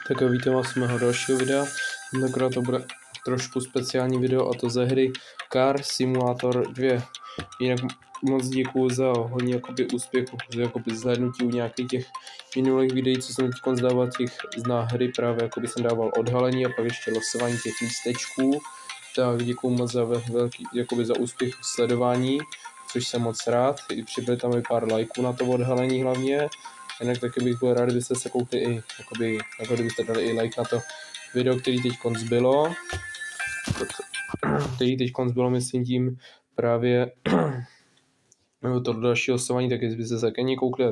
Tak jo, vítám vás z mého dalšího videa. Tentokrát to bude trošku speciální video, a to ze hry Car Simulator 2. Jinak moc děkuju za hodně úspěchu, za zhlédnutí u nějakých těch minulých videí, co jsem teď zdával těch na hry, právě jsem dával odhalení a pak ještě losování těch lístečků. Tak děkuju moc za velký, za úspěch sledování, což jsem moc rád. I přibyli tam i pár lajků na to odhalení hlavně. Jinak taky bych byl rád, kdybyste se koukli i, kdybyste dali i like na to video, který teď bylo. Myslím tím právě to další losování, tak jestli byste se taky koukli,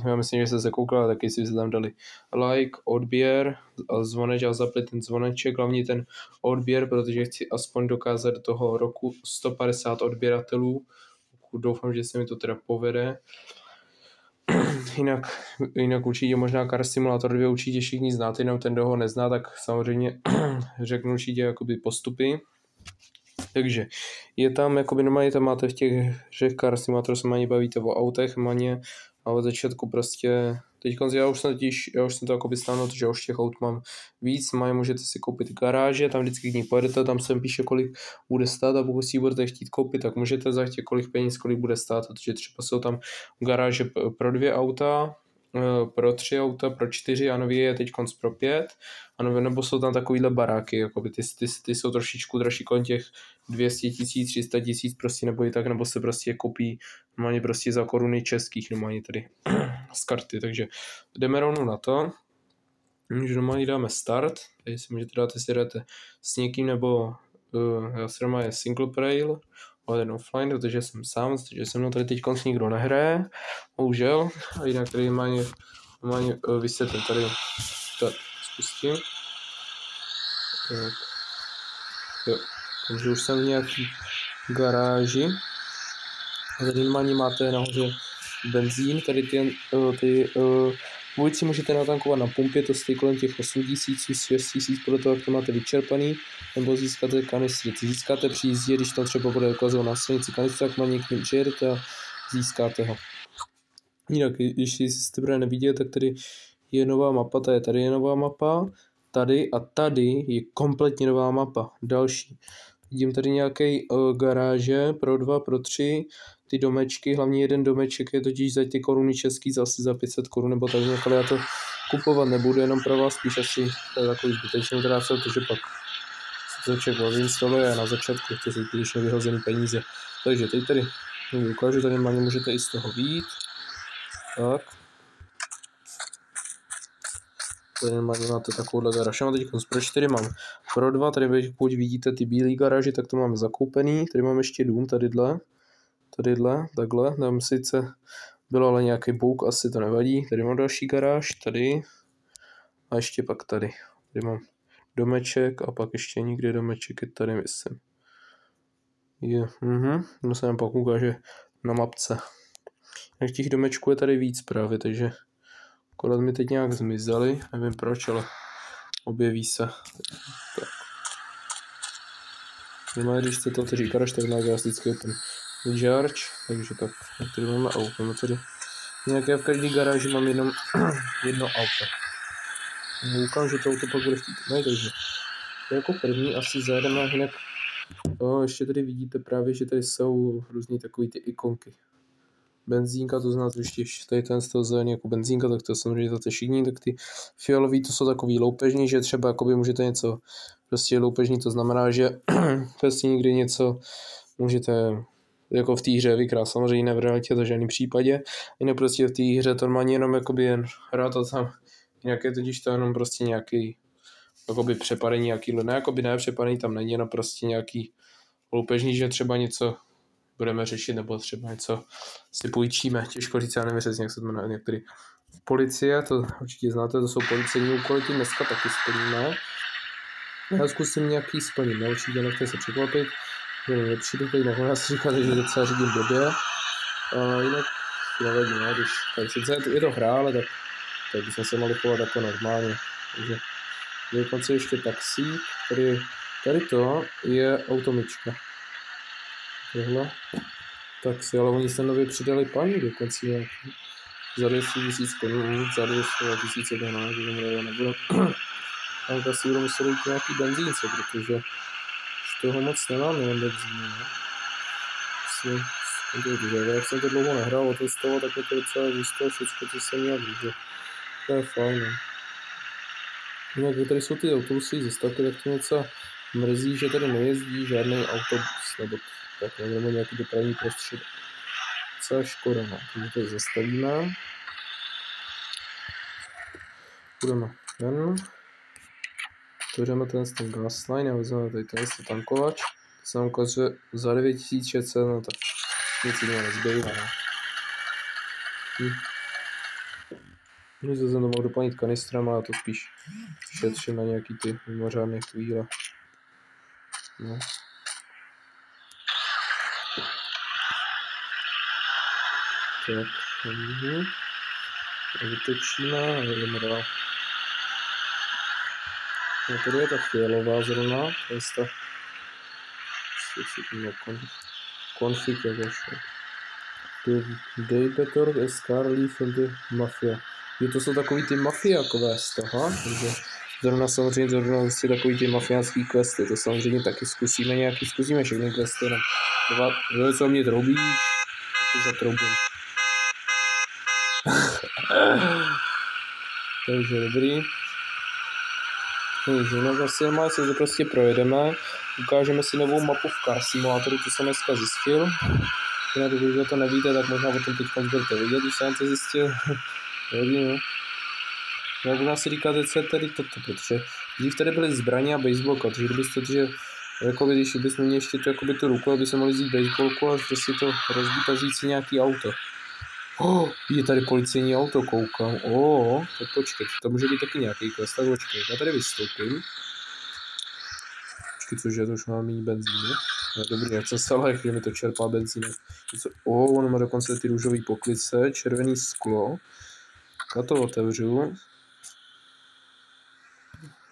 já myslím, že jste se koukli, tak jestli byste tam dali like, odběr a zvoneč a zapli ten zvoneček, hlavně ten odběr, protože chci aspoň dokázat do toho roku 150 odběratelů. Doufám, že se mi to teda povede. Jinak určitě možná Car Simulator 2 určitě všichni znáte, jenom ten, kdo ho nezná, tak samozřejmě řeknu určitě postupy. Takže je tam, normálně tam máte v těch hřech Car Simulator se mají bavíte o autech, a od začátku prostě, já už jsem to stáhnul, že už těch aut mám víc, můžete si koupit garáže, tam vždycky k ní pojedete, tam se píše, kolik bude stát, a pokud si ji budete chtít koupit, tak můžete zajít, kolik peněz, kolik bude stát, protože třeba jsou tam garáže pro 2 auta, pro 3 auta, pro 4 a nový je teď pro 5, nebo jsou tam takovýhle baráky, ty jsou trošičku dražší, kolem těch 200 000, 300 000 prostě, nebo se prostě kopí normálně prostě za koruny českých, normálně tady z karty, takže jdeme rovnou na to, že normálně dáme start, tady si můžete dát, jestli jdete s někým, nebo já se normálně single player, ale ten offline, protože jsem sám, takže se mnou tady teď nikdo nehraje, bohužel, a jinak tady normálně vysvětlím, tady spustím. Tak. Jo. Takže už jsem v nějaký garáži. A tady normálně máte nahoře benzín, tady ty ulici můžete natankovat na pumpě, to stojí kolem těch 8 000, 6 000, podle toho, jak to máte vyčerpaný, nebo získáte kanistry. Získáte při jízdě, když tam třeba bude ukazovat na silnici kanistry, tak má někým přijedete a získáte ho. Jinak, když jste neviděli, tak tady je nová mapa, tady je nová mapa, tady a tady je kompletně nová mapa. Další. Vidím tady nějaké garáže pro 2, pro 3, ty domečky, hlavně jeden domeček je totiž za ty koruny český, zase za 500 korun nebo tak nějak, ale já to kupovat nebudu, jenom pro vás spíš asi to je takový zbytečný teda, protože pak se to člověk odinstaluje a na začátku chce si zbytečně vyhozený peníze. Takže teď tady ukážu, tady můžete i z toho vyjít. Tak. Tady máte takovouhle garáž. Já mám teď pro 4 mám pro 2, tady pokud vidíte ty bílé garáže, tak to máme zakoupený. Tady mám ještě dům, tadyhle, takhle. Tam sice byl ale nějaký bouk, asi to nevadí. Tady mám další garáž, tady. A ještě pak tady. Tady mám domeček a pak ještě někde domeček je tady, myslím. No se nám pak ukáže na mapce. Jak těch domečků je tady víc právě, takže akorát mi teď nějak zmizeli, nevím proč, ale objeví se. Tak. Když jste to otevří garáž, tak má vždycky open charge, takže tak, tady máme auto, no tady nějaké v každé garáži mám jenom jedno auto. Koukám, že to auto pak bude chtít, no, takže jako první asi zajedeme, jinak ještě tady vidíte právě, že tady jsou různý takový ty ikonky. Benzínka, to znáte ještě, tady ten z toho zelený jako benzínka, tak to samozřejmě zase všichni, tak ty fialový to jsou takový loupežní, že třeba můžete něco, prostě loupežní, to znamená, že prostě někdy něco můžete jako v té hře vykrát, samozřejmě ne v realitě, to v žádném případě, jinak prostě v té hře to normálně jenom jen hrát a tam nějaké totiž to jenom prostě nějaký přepadení nějaký, ne přepadení tam není, jenom prostě nějaký loupežní, že třeba něco budeme řešit, nebo třeba něco si půjčíme. Těžko říct, já nevím přesně, jak se to jmenuje některý. Policie, to určitě znáte, to jsou policejní úkoly, ty dneska taky splníme. Já zkusím nějaký splnit, ne? Určitě nechci se překvapit. Nepřijdu tady nakonec, si říkáte, že docela řídím blbě. Jinak nevadí, ne? Když tady sice je to hra, ale tak bychom se mohli chovat jako normálně. Takže dokonce ještě taxík, tady to je automička. Tohle. Tak si, ale oni se nově přidali paní dokonce nějaký. za 200 000 korun, za 200 000 to nebude. Tam asi budu muset jít nějaký benzínce, protože z toho moc nemám jenom benzínu. Jak jsem to dlouho nehrál, otestoval, tak mi to docela zůstalo všechno, co jsem měl, takže to je fajn. Jinak tady jsou ty autobusy ze stavky, tak to něco mrzí, že tady nejezdí žádný autobus, nebo tak nebo nějaký dopravní prostředek. Co je škoda, no. Takže to zastavíme. Půjdeme ven. Otevřeme ten gasline a vezmeme tady ten tankovač. To se nám ukazuje za 9600, no tak nic jiného nezbývá. Zase to mohl doplnit kanistrem, ale to spíš šetřím na nějaký ty mimořádné chvíle. No. Tak, vytočíme a jdeme dál. No tady je ta fialová zrovna, to je ta konfig jako šlo. Daybetor, Scarleaf and the Mafia. Jo, to jsou takový ty mafiákové aha, takže zrovna samozřejmě vlastně takový ty mafiánský questy, to samozřejmě taky zkusíme všechny questy, jenom co mě troubíš, to zatroubím. Takže dobrý. Takže no asi se to prostě projedeme, ukážeme si novou mapu v Car Simulatoru, to jsem dneska zjistil. Když to nevíte, tak možná o tom teď budete vidět, když jsem to zjistil. Dobrý, no. Možná si říkáte, co je tady toto, protože dřív tady byly zbraně a baseballka, takže kdybyste, že jakoby, když bychom měli ještě tu, jakoby, tu ruku, aby se mohli vzít baseballku a prostě to rozbít a vzít si nějaký auto. Je tady policejní auto, koukám. Tak počkej, to může být taky nějaký quest, tak počkej, já tady vystoupím. Počkej, cože, to už mám méně benzínu. No, dobrý, jak jsem stál, jak mi to čerpá benzínek. On má dokonce ty růžové poklice, červený sklo. Já to otevřu.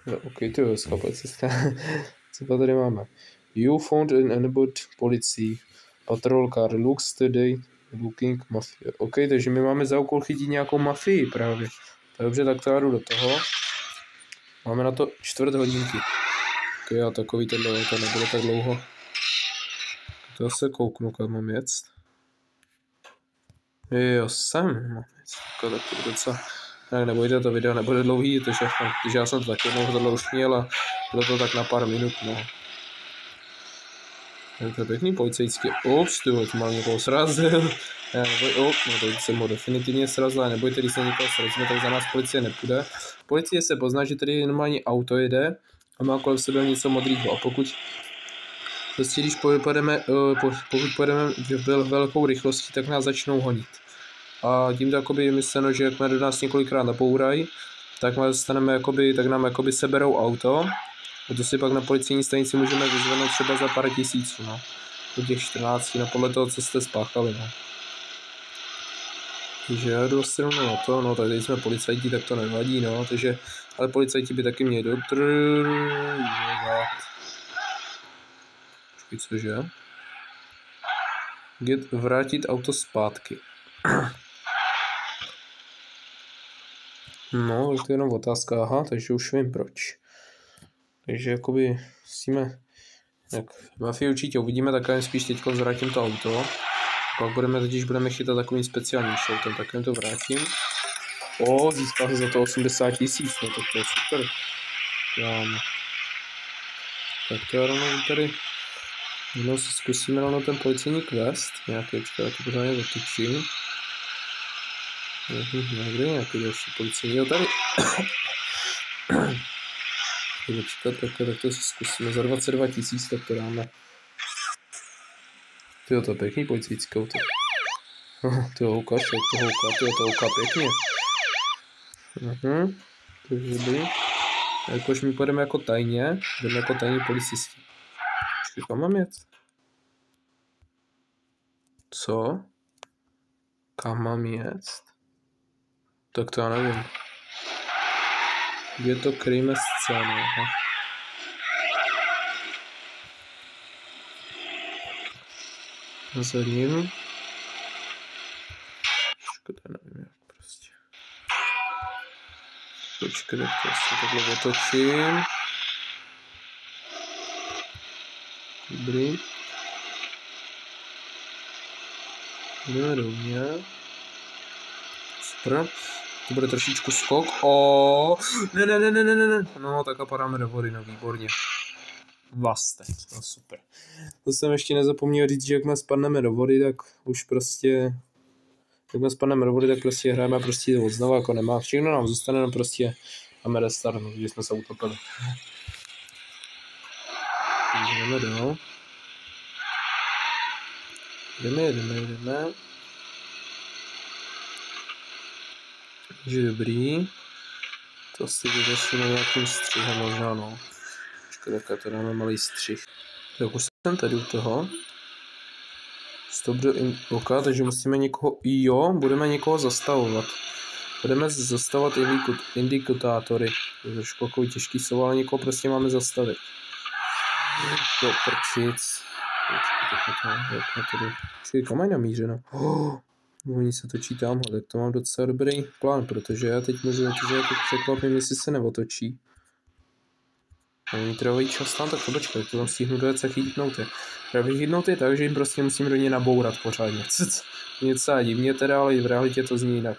No, ok, to je hezká policista. Co tady máme? You found an enabled policy. Patrol car looks today looking mafia. Ok, takže my máme za úkol chytit nějakou mafii právě. Dobře, tak to já jdu do toho. Máme na to 4 hodinky. Ok, a takový to nebude tak dlouho. To se kouknu, kam mám jet. Jo, jsem mám jet. Tak to bude docela... Tak nebojte, to video nebude dlouhý, protože já jsem to taky jednou tohle už měl a bylo to tak na pár minut, no. To je pěkný policejský. Ups, ty to mal někoho srazil. No to jsem ho definitivně srazil, ale nebojte, když se někoho srazíme, tak za nás policie nepůjde. Policie se pozná, že tady normálně auto jede a má kolem sebe něco modrýho a pokud prostě když pojedeme velkou rychlostí, tak nás začnou honit. A tím to jakoby je mysleno, že jakmile do nás několikrát napourají, tak nám jakoby seberou auto. A to si pak na policejní stanici můžeme vyzvednout třeba za pár tisíců, no. Do těch 14, no podle toho, co jste spáchali, no. Takže já jdu asi rovnou na to, no tak tady jsme policajti, tak to nevadí, no, takže, ale policajti by taky měli Počkej, cože? Vrátit auto zpátky. No, to je jenom otázka, aha, takže už vím proč. Takže jakoby musíme, tak mafii určitě uvidíme, tak já spíš teď zvrátím to auto. Pak budeme chytat takovým speciálním šoutem, tak jen to vrátím. Získal se za to 80 000, no tak to je super. Tak to já rovnou tady, si zkusíme rovnou ten policejní quest, nějaký, já to pořádně otočím. Kde je nějaký další policejní, jo tady. Tak to si zkusíme za 22 000, tak to dáme. Tyjo, to je pěkný policejský auto. Tyjo, houkáš, to houká pěkně. Takže dobrý. Jakož my půjdeme jako tajně, jdeme jako tajní policisti. Počkej, kam mám jet? Co? Kam mám jet? Tak to já nevím. Je to kryjme scénu, aha. Zhodním. Škoda, nevím jak. Počkej, tak to asi takhle otočím. Dobrý. Jdeme rovně. Super. To bude trošičku skok. Ne. No, tak a padáme do vody, no výborně. Vlastec, no super. To jsem ještě nezapomněl říct, že jakmile spadneme do vody, tak už prostě... Jakmile spadneme do vody, tak prostě hrajeme prostě od znova, jako nemá. Všechno nám zůstane, no prostě máme restart, no, když jsme se utopili. Takže jdeme dál. Jdeme. Takže dobrý. To asi vyřešíme nějakým střihem možná, no. Počkej, tak to dáme malý střih. Tak už jsem tady u toho. Stop do oka, takže musíme někoho... Jo, budeme někoho zastavovat. Budeme zastavovat indikutátory. To je trošku takový těžký slovo, ale někoho prostě máme zastavit. To prčic. Počkej, kam je namířeno? Oni se točí tamhle, tak to mám docela dobrý plán, protože já teď můžu, protože já teď překvapím, jestli se neotočí. A oni trvají čas tam, tak to počkej, to tam stihnu dojet se chytnout je. Právě chytnout je tak, že jim prostě musím do něj nabourat pořádně. Něco divně teda, ale v realitě to zní jinak.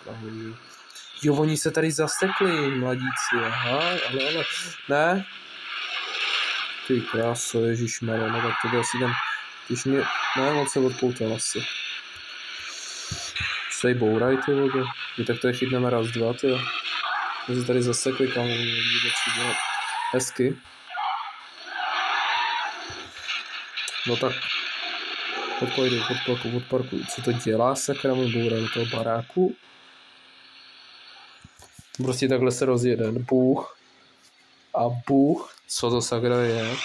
Jo, oni se tady zasekli, mladíci, aha, ale, ne. Ty kráso, ježišmarja, no tak to byl asi ten, když mě, ne, moc se odpoutal asi. Už tady bouraj, ty vogo. Tak to je chytneme raz, dva, ty jo. My se tady zasekli, kam oni nevidí, co dělat. Hezky. No tak. Odpojdu, od parku. Co to dělá, sakra, můj bouraj do toho baráku? Prostě takhle se rozjede. Bůh. A Bůh. Co to sakra je?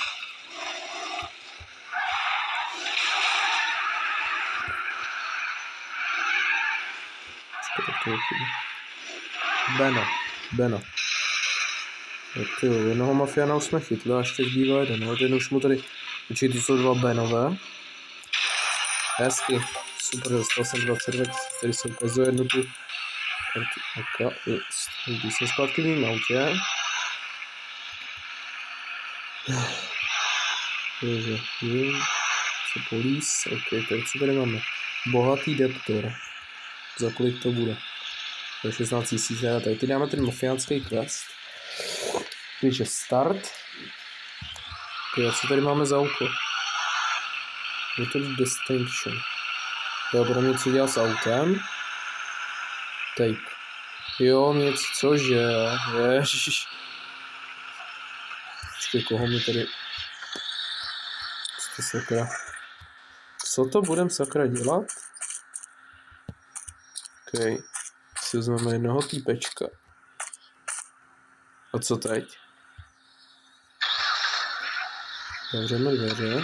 Beno. Tak jo, jednoho mafiána už jsme chytli a ještě zbývá jeden, ale ten už mu tady... Určitě tu jsou dva Benové. Hezky. Super, dostal jsem 22, který se ukazuje jednu tu... Když jsem zpátky v mým autě. Takže, co polís, ok, tak co tady máme? Bohatý deptor. Za kolik to bude? To 16 000, tady ty dáme ten mafiánský quest. Takže start. Okay, co tady máme za auto? Je to distinction. Jo, budeme něco dělat s autem. Tape. Jo, něco, cože? Ježiš. Počkej, koho mi tady... Co to sakra? Co to budem sakra dělat? OK. Si vezmeme jednoho týpečka. A co teď? Zavřeme dveře.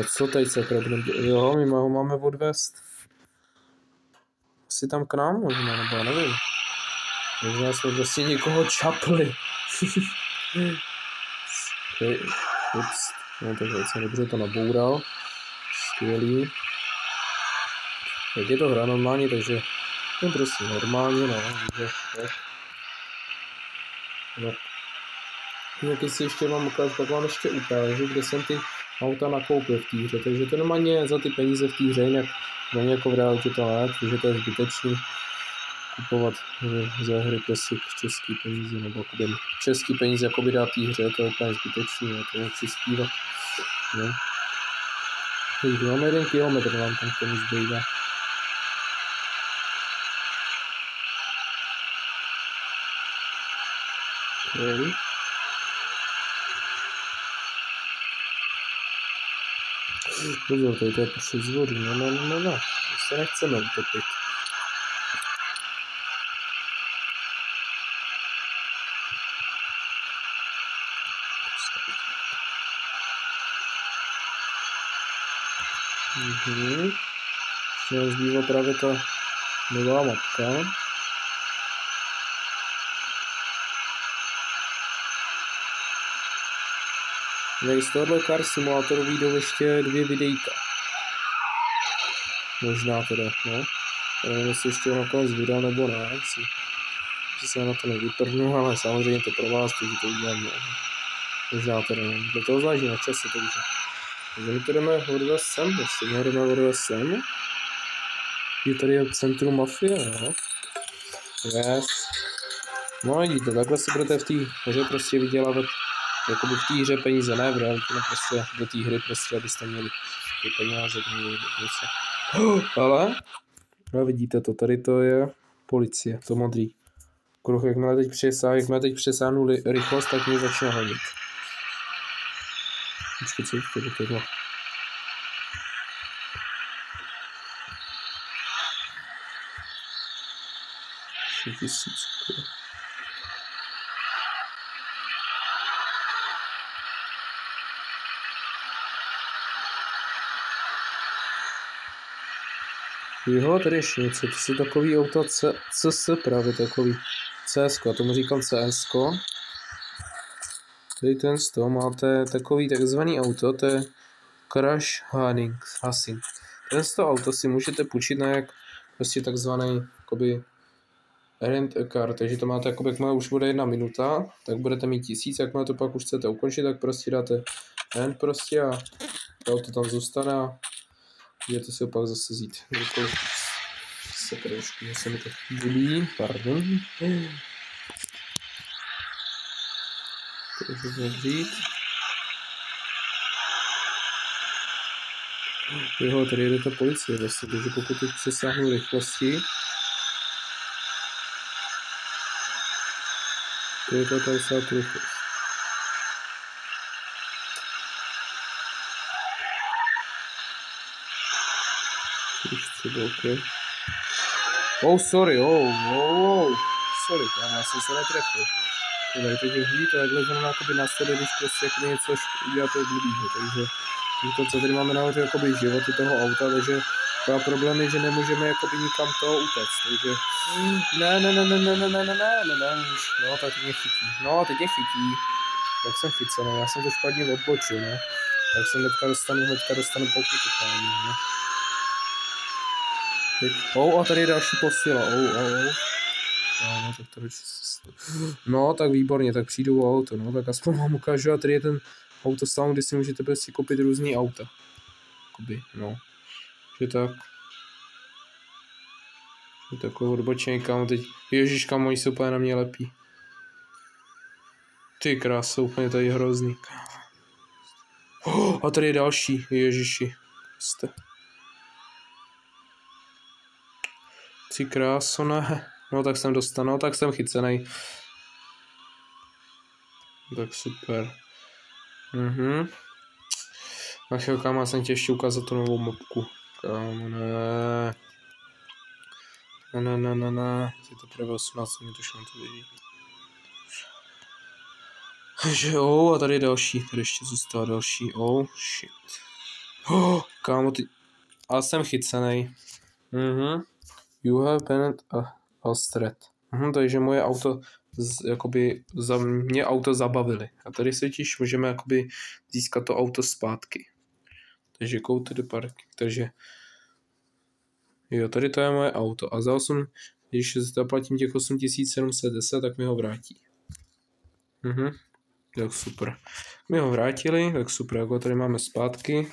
A co teď sakra budeme dělat? Jo, my ho máme odvést. Asi tam k nám možná, nebo já nevím. Možná jsme prostě někoho čapli. Okay. Ups. No tak jsem dobře to naboural. Skvělý. Jak je to hra normálně, takže no prostě normálně, no. No. Nějaký si ještě mám ukázat, pak vám ještě ukážu, kde jsem ty auta nakoupil v té hře, takže to normálně za ty peníze v té hře, jinak není jako v realitě to ne, protože to je zbytečný kupovat za hry prostě český peníze, nebo český peníze jako by dát té hře, to je úplně zbytečný, a to nechci zpívat, no. Takže máme 1 kilometr, nám tam k tomu zbývá. Okay. Pozor, to je přes vodu, no, to se nechceme utopit. Ještě nám zbývá právě ta nová mapka. Z tohohle Car Simulatoru vyjdou ještě 2 videjka. Možná teda, no. Nevím, jestli ještě ho nakonec vydal nebo ne. že se na to nevyprnu, ale samozřejmě to pro vás, takže to udělám možná teda do toho záleží na čase, takže my to jdeme odvést sem, prostě my jdeme odvést sem. Je tady centrum mafie, jo. Yes. No vidíte, takhle si budete v té hře prostě vydělávat, jakoby v té hře peníze, ne v realitě, prostě do té hry prostě, abyste měli ty peníze, měli něco. Ale, no vidíte to, tady to je policie, to modrý. Kruh, jakmile teď přesáhnu rychlost, tak mě začne honit. Počkej, co je tohle? 3000. Jo, tady ještě něco, to jsou takový auta CS, právě takový CS, a tomu říkám CS. Tady ten z toho máte takový takzvaný auto, to je Crash Hacing. Ten z toho auto si můžete půjčit na jak prostě takzvaný jakoby rent a car, takže to máte jakoby, jakmile už bude 1 minuta, tak budete mít 1000, jakmile to pak už chcete ukončit, tak prostě dáte rent prostě a auto tam zůstane a můžete si ho pak zase vzít. Se trošku, se mi to chybí, pardon. Takže zavřít. Jo, tady jede ta policie vlastně, takže pokud teď přesáhnu rychlosti, to je to 50 rychlost. Už třeba ok. Oh, sorry, sorry, já jsem se netrefil. Tady teď vidíte, takhle znamená jakoby následuje, když prostě jako něco uděláte blbýho, takže to, co tady máme nahoře jakoby životy toho auta, takže problém je, že nemůžeme jakoby nikam toho utéct, takže ne, no tak teď mě chytí, tak jsem chycený, já jsem to špatně odbočil, ne, tak jsem hnedka dostanu pokutu, ne. A tady je další posila, No, tak to no, tak výborně, tak přijdu o auto, no, tak aspoň vám ukážu, a tady je ten autosalon, kde si můžete prostě koupit různý auta. Jakoby, no. Že tak. Je takový odbočený, kámo, teď, ježiš, kámo, oni se úplně na mě lepí. Ty krása, úplně tady hrozný. A tady je další, ježiši. Jste. Ty kráso, ne. No tak jsem dostanul, tak jsem chycenej. Tak super. Ach jo, kámo, já jsem tě ještě ukázat tu novou mapku. Kámo, ne. Je to právě 18 minut, už nám to vidí. Takže a tady je další, tady ještě zůstává další, shit. Kámo, ty... A jsem chycenej. You have been Alstred. Takže moje auto, jakoby, mě auto zabavili. A tady se totiž můžeme jakoby získat to auto zpátky. Takže go to the park. Takže jo, tady to je moje auto. A za 8, když zaplatím těch 8710, tak mi ho vrátí. Tak super. My ho vrátili, tak super, jako tady máme zpátky.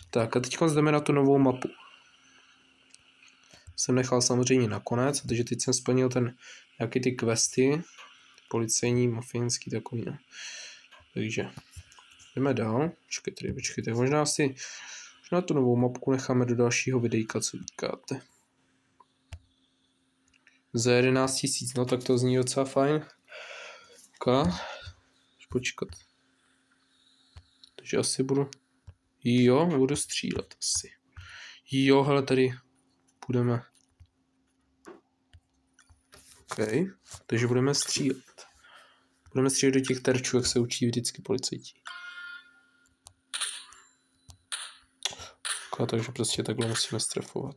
Tak a teď jdeme na tu novou mapu. Jsem nechal samozřejmě nakonec, takže teď jsem splnil nějaký ty questy, policejní, mafiánský takový, no. Takže jdeme dál, počkejte, možná tu novou mapku necháme do dalšího videjka, co říkáte. Za 11 000, no tak to zní docela fajn. Počkat. Takže asi budu střílet asi. Jo, hele, tady budeme. OK, takže budeme střílet. Budeme střílet do těch terčů, jak se učí vždycky policajti. OK, takže prostě takhle musíme strefovat.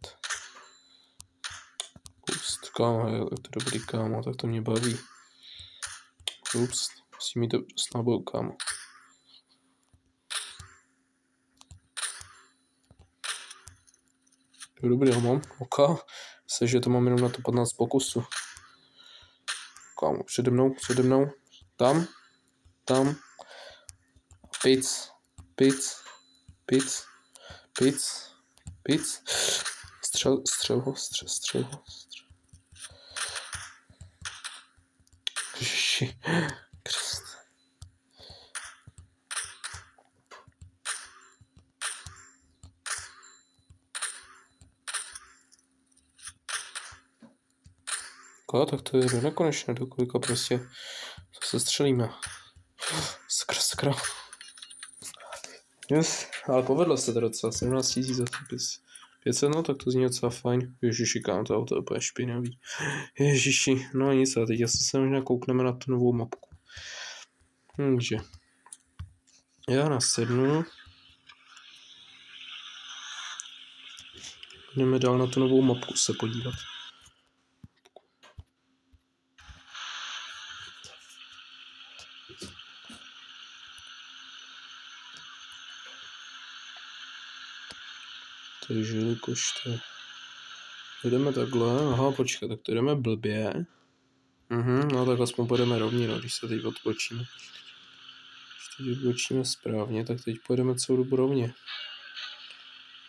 Ups, kámo, je to dobrý, kámo, tak to mě baví. Ups, musím mít to dost nábojů, kámo. Dobrý, ho mám, OK. Myslím, že to mám jenom na to 15 pokusů. kámo, přede mnou, tam, pic, střel ho. Ježiši, Kriste. Tak to je do nekonečna, do kolika prostě se střelíme. Skra. Yes, ale povedlo se to docela, 17 000 500, no tak to zní docela fajn. Ježiši, kámo, to auto je úplně špinavý. Ježiši, no nic, a teď asi se možná koukneme na tu novou mapku. Takže já nasednu. Jdeme dál na tu novou mapku se podívat. Takže jelikož to jdeme takhle, aha, počkej, tak to jdeme blbě. No tak aspoň půjdeme rovně, no, když se teď odbočíme. Když teď odbočíme správně, tak teď pojedeme celou dobu rovně.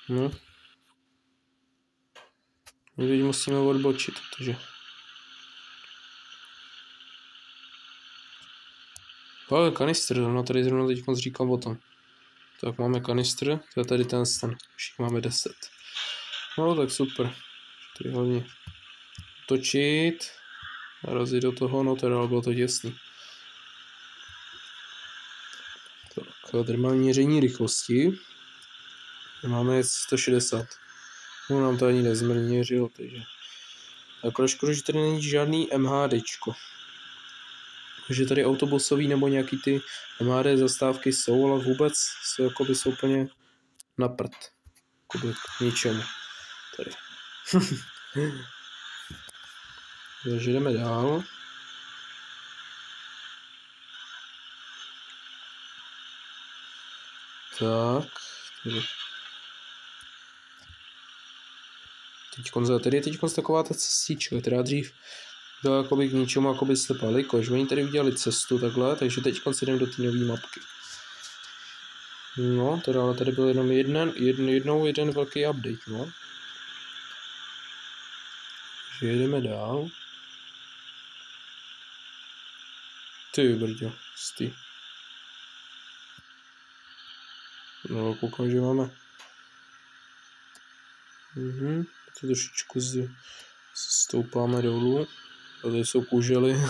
No. My teď musíme odbočit, protože... Ale kanistr, no tady zrovna teď říkám o tom. Tak máme kanistr, to je tady ten stan, všichni máme 10. No tak super, tady hlavně točit, narazit do toho, no teda bylo to těsný. Tak, tady máme měření rychlosti, máme 160, no nám to ani nezměřilo, takže. Akorát škoda, že tady není žádný MHDčko. Takže tady autobusový nebo nějaký ty MHD zastávky jsou, ale vůbec jsou úplně na prd. Jakoby k ničemu. Tady. Takže jdeme dál. Tak. Tady je teď taková ta cestička, která dřív byla jakoby k ničemu, jakoby slepali kož. Oni tady udělali cestu takhle, takže teď jdeme do té nové mapky. No, teda, ale tady byl jenom jeden velký update, no. Takže jedeme dál. Ty brďo, No, koukám, že máme. To trošičku stoupáme dolů. A tady jsou kužely.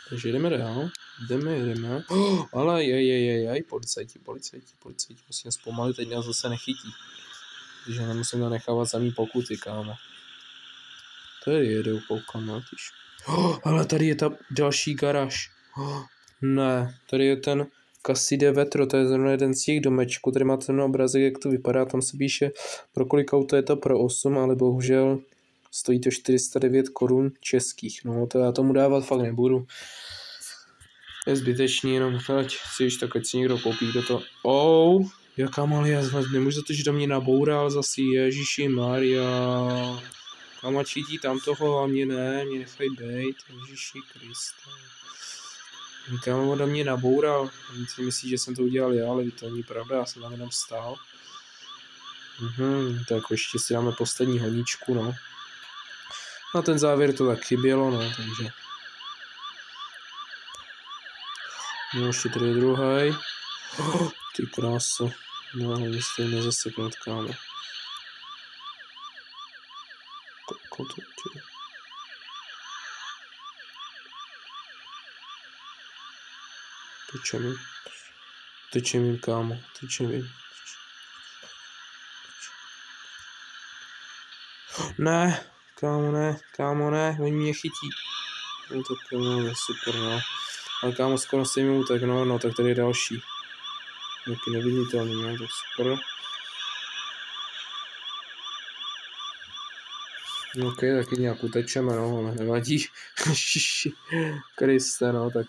Takže jdeme dál. Jdeme. Ale policajti. Musím zpomalit, teď nás zase nechytí. Takže nemusím to nechávat samý pokuty, kámo. Tady jedou, koukám na tyž. Ale tady je ta další garáž. Ne, tady je ten Casa de Vetro, to je zrovna jeden z těch domečků, tady máte ten obrazek, jak to vypadá, tam se píše, pro kolik auto je to pro 8, ale bohužel stojí to 409 korun českých, no to já tomu dávat fakt nebudu. Je zbytečný, jenom ať si již tak, ať si někdo koupí do toho. Jaká malia, nemůžu za to, že do mě naboural zase, Ježíši Maria. Káma čítí tam toho a mě ne, mě nechaj bejt, Ježíši Kriste. Kámo do mě naboural, on si myslí, že jsem to udělal já, ale to není pravda, já jsem tam jenom stál. Tak ještě si dáme poslední honičku, no. Na ten závěr to tak chybělo, no, takže. No, ještě tady je druhý. Ty kráso. No, ale jste nezaseknout, kámo. Tečem jim, kámo, Ne, kámo, ne, oni mě chytí. No tak no, je super, no. Ale kámo, skoro se jim utek, no, tak tady je další. Nějaký neviditelný, no, tak super. OK, taky nějak utečeme, no, ale nevadí. Kriste, no, tak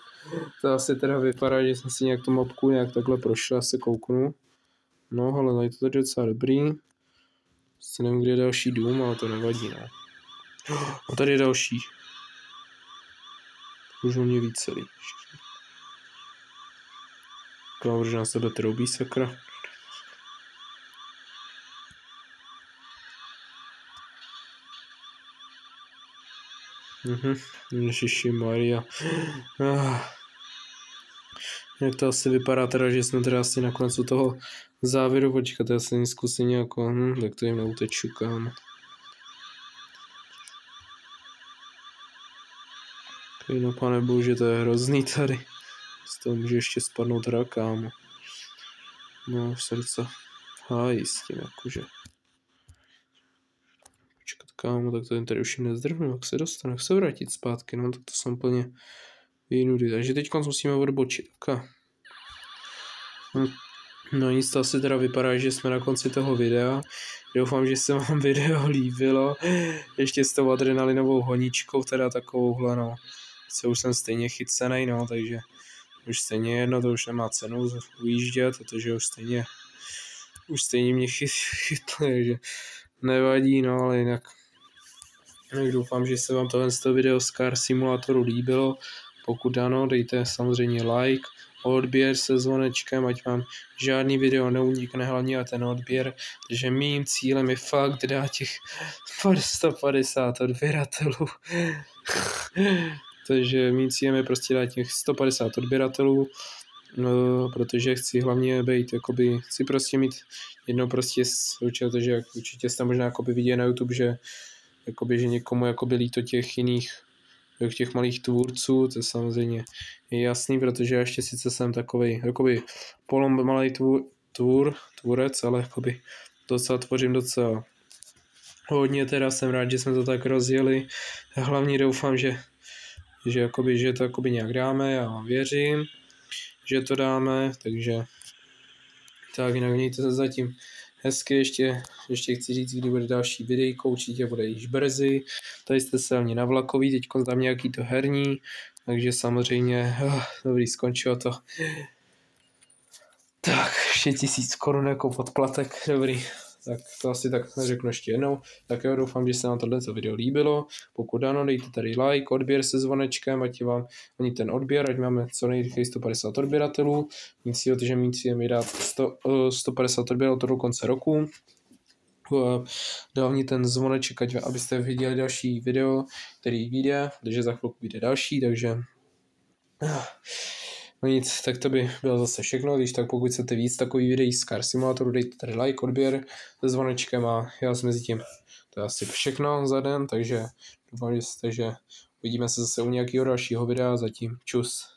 to asi teda vypadá, že jsem si nějak tu mapku nějak takhle prošel, se kouknu. No, ale tady to je docela dobrý. Prostě nevím, kde je další dům, ale to nevadí, no. A tady je další. Už mě víc celý. Klavr, že na sebe troubí, sakra. Ježišimaria. Jak to asi vypadá teda, že jsme teda asi na konci toho závěru, počkat, já se zkusím nějako, tak to jim neuteču, kámo. No pane bože, to je hrozný tady. Z toho může ještě spadnout rak, kámo. No, srdce. Hájí s tím, jakože. Počkat, kámo, tak to jen tady už nezdrhnu, jak se dostane, jak se vrátit zpátky, no, tak to jsem úplně jinudy. Takže teď musíme odbočit, okay. No nic, to asi teda vypadá, že jsme na konci toho videa. Doufám, že se vám video líbilo. Ještě s tou adrenalinovou honičkou, teda takovouhle, no. Co už jsem stejně chycenej, no, takže už stejně jedno, to už nemá cenu ujíždět, protože už stejně mě chytli, takže nevadí, no, ale jinak doufám, že se vám tohle video z Car Simulatoru líbilo. Pokud ano, dejte samozřejmě like, odběr se zvonečkem, ať vám žádný video neunikne, hlavně ten odběr, protože mým cílem je fakt dát těch 150 odběratelů. Takže mým cílem je prostě dát těch 150 odběratelů, protože chci hlavně být, jakoby, chci prostě mít jedno prostě že určitě jste možná jakoby viděli na YouTube, že jakoby, že někomu jakoby líto těch jiných, těch malých tvůrců, to samozřejmě je jasný, protože já ještě sice jsem takovej, jakoby malý tvůrec, ale jakoby tvořím docela hodně, teda jsem rád, že jsme to tak rozjeli. Hlavně doufám, že to jakoby nějak dáme, já věřím, že to dáme, takže tak jinak mějte se zatím hezky, ještě chci říct, kdy bude další videjko, určitě bude již brzy, tady jste se ani na vlakový, teď tam nějaký to herní, takže samozřejmě, dobrý, skončilo to. Tak, ještě 1000 korun jako podplatek, dobrý. Tak to asi tak neřeknu ještě jednou. Tak jo, doufám, že se vám tohleto video líbilo. Pokud ano, dejte tady like, odběr se zvonečkem, ať vám ani ten odběr, ať máme co nejrychleji 150 odběratelů. Nic jo, že mít cílem je dát 150 odběratelů do konce roku. Dávně ten zvoneček, abyste viděli další video, který vyjde, takže za chvilku vyjde další, takže no nic, tak to by bylo zase všechno, když tak pokud chcete víc takový videí z Car Simulatoru, dejte tady like, odběr se zvonečkem a já si mezi tím, to je asi všechno za den, takže doufám, že uvidíme se zase u nějakého dalšího videa, zatím čus.